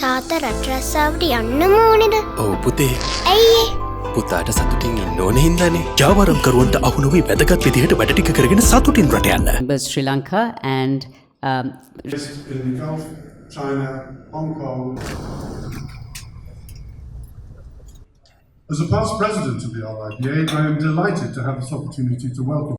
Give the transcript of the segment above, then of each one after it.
තාත්තා රට රස්සාවට යන්නම ඕනෙද? ඔව් පුතේ. ඇයි ඒ? පුතාට සතුටින් ඉන්න ඕනේ හින්දානේ. ජාවාරම්කරුවන්ට අහු නොවි වැදගත් විදිහට වැඩ ටික කරගෙන සතුටින් රට යන්න. Members Sri Lanka and In the Gulf, China, Hong Kong. As a past president of the RIPA, I am delighted to have this opportunity to welcome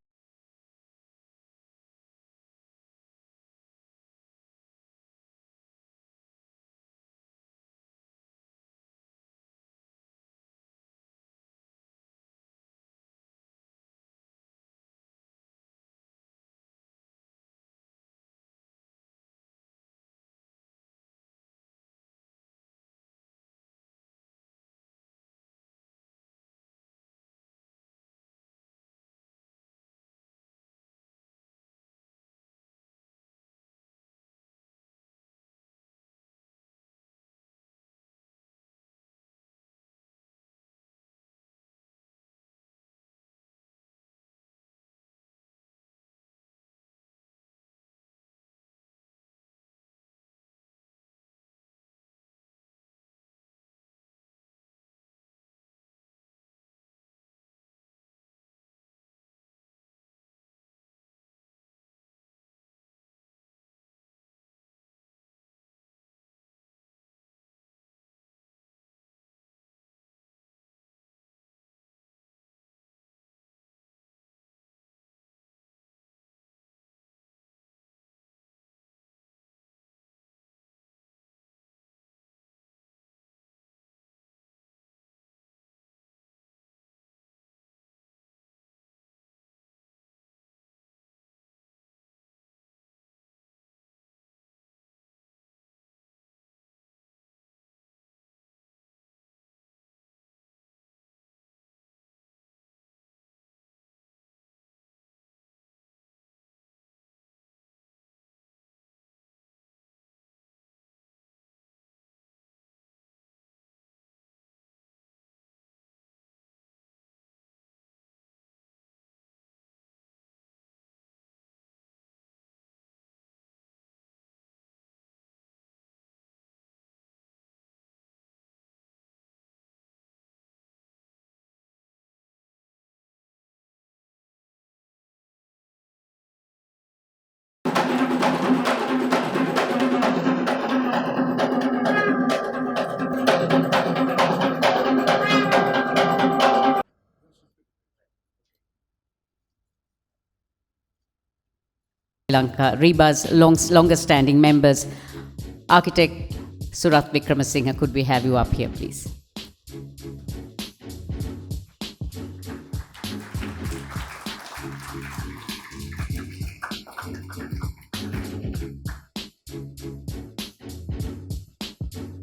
Sri Lanka, RIBA's longest standing members, Architect Surath Wickramasinghe, could we have you up here, please?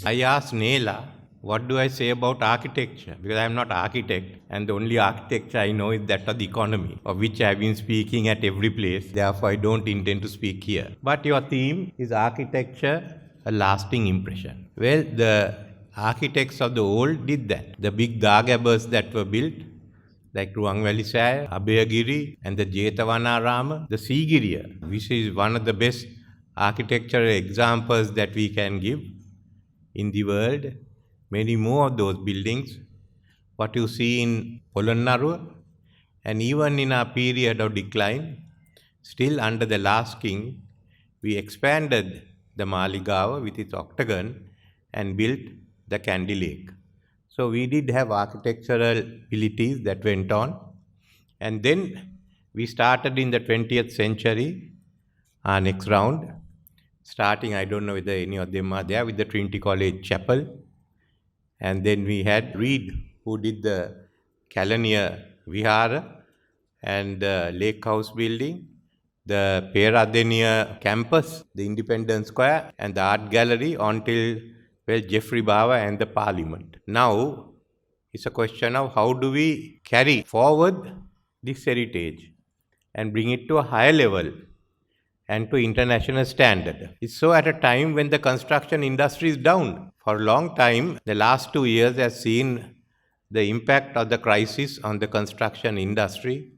I asked Nela, what do I say about architecture? Because I am not architect, and the only architecture I know is that of the economy, of which I have been speaking at every place. Therefore, I don't intend to speak here. But your theme is architecture, a lasting impression. Well, the architects of the old did that. The big Dagabas that were built, like Ruangwali Saya, Abhayagiri, and the Jetavanarama, the Sigiriya, which is one of the best architectural examples that we can give in the world. Many more of those buildings, what you see in Polonnaruwa, and even in our period of decline, still under the last king, we expanded the Maligawa with its octagon and built the Kandy Lake. So we did have architectural abilities that went on. And then we started in the 20th century, our next round, starting, I don't know whether any of them are there, with the Trinity College Chapel. And then we had Reed, who did the Kalaniya Vihara and the Lake House building, the Peradeniya campus, the Independence Square, and the Art Gallery until, well, Jeffrey Bawa and the Parliament. Now, it's a question of how do we carry forward this heritage and bring it to a higher level and to international standard. It's so at a time when the construction industry is down. For a long time, the last 2 years has seen the impact of the crisis on the construction industry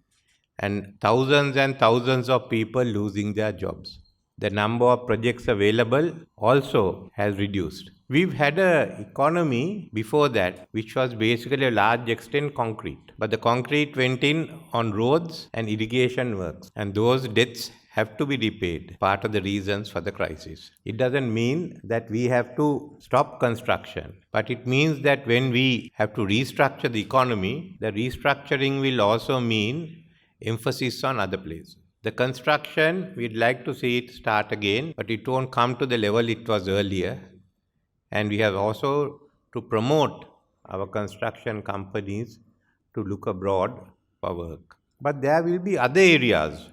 and thousands of people losing their jobs. The number of projects available also has reduced. We've had an economy before that which was basically a large extent concrete. But the concrete went in on roads and irrigation works. And those debts have to be repaid. Part of the reasons for the crisis. It doesn't mean that we have to stop construction. But it means that when we have to restructure the economy, the restructuring will also mean emphasis on other places. The construction, we'd like to see it start again, but it won't come to the level it was earlier. And we have also to promote our construction companies to look abroad for work. But there will be other areas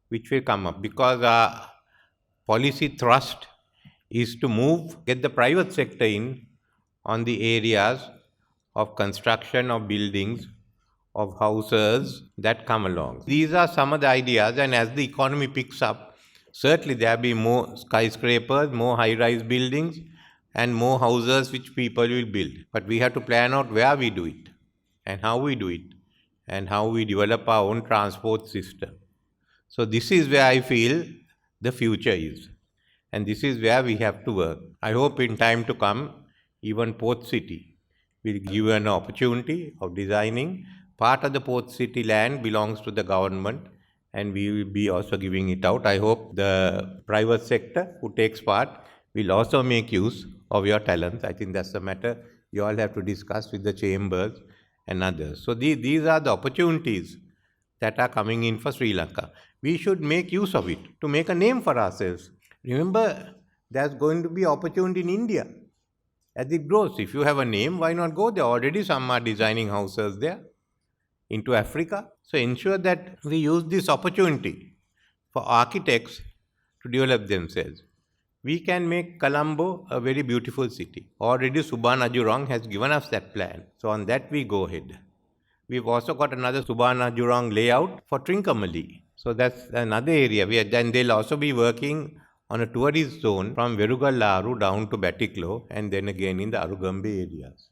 which will come up because our policy thrust is to get the private sector in on the areas of construction of buildings, of houses that come along. These are some of the ideas, and as the economy picks up, certainly there will be more skyscrapers, more high-rise buildings, and more houses which people will build. But we have to plan out where we do it, and how we do it, and how we develop our own transport system. So this is where I feel the future is. And this is where we have to work. I hope in time to come, even Port City will give an opportunity of designing. Part of the Port City land belongs to the government, and we will be also giving it out. I hope the private sector who takes part will also make use of your talents. I think that's a matter you all have to discuss with the chambers and others. So these are the opportunities that are coming in for Sri Lanka. We should make use of it to make a name for ourselves. Remember, there's going to be opportunity in India as it grows. If you have a name, why not go there? Already some are designing houses there. Into Africa. So ensure that we use this opportunity for architects to develop themselves. We can make Colombo a very beautiful city. Already Subarnajurong has given us that plan. So on that we go ahead. We've also got another Subarnajurong layout for Trincomalee. So that's another area. Then they'll also be working on a tourist zone from Verugalaru down to Batiklo and then again in the Arugambe areas.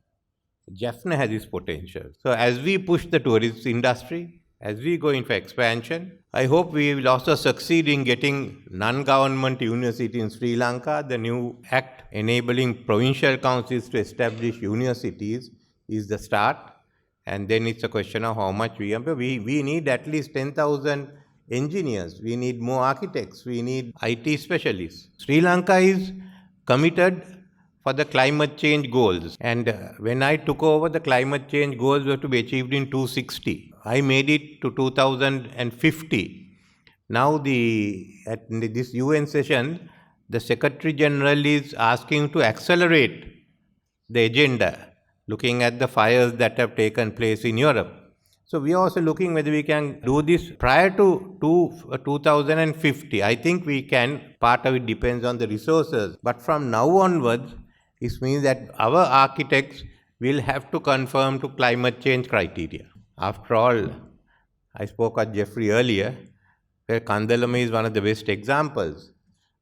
Jaffna has its potential. So as we push the tourist industry, as we go in for expansion, I hope we will also succeed in getting non-government university in Sri Lanka. The new act enabling provincial councils to establish universities is the start. And then it's a question of how much we need at least 10,000 engineers. We need more architects. We need IT specialists. Sri Lanka is committed for the climate change goals. And when I took over, the climate change goals were to be achieved in 2060. I made it to 2050. Now at this UN session, the Secretary General is asking to accelerate the agenda, looking at the fires that have taken place in Europe. So we are also looking whether we can do this prior to 2050. I think we can. Part of it depends on the resources. But from now onwards, this means that our architects will have to conform to climate change criteria. After all, I spoke at Jeffrey earlier, where Kandalama is one of the best examples.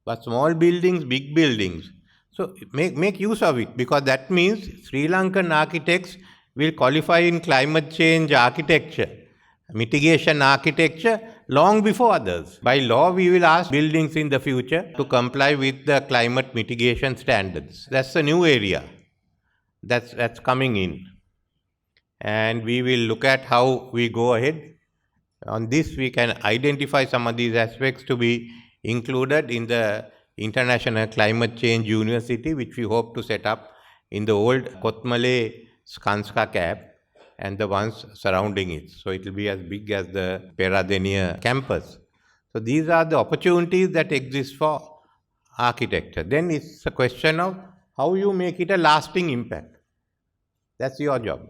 But small buildings, big buildings. So make use of it, because that means Sri Lankan architects will qualify in climate change architecture, mitigation architecture, long before others. By law, we will ask buildings in the future to comply with the climate mitigation standards. That's a new area that's coming in. And we will look at how we go ahead. On this, we can identify some of these aspects to be included in the International Climate Change University, which we hope to set up in the old Kotmale Skanska Cap and the ones surrounding it. So it will be as big as the Peradeniya campus. So these are the opportunities that exist for architecture. Then it's a question of how you make it a lasting impact. That's your job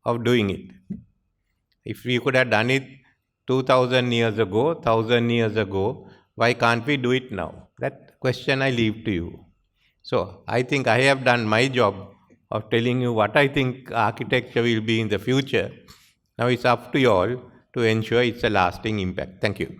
of doing it. If we could have done it 2,000 years ago, 1,000 years ago, why can't we do it now? That question I leave to you. So I think I have done my job of telling you what I think architecture will be in the future. Now it's up to you all to ensure it's a lasting impact. Thank you.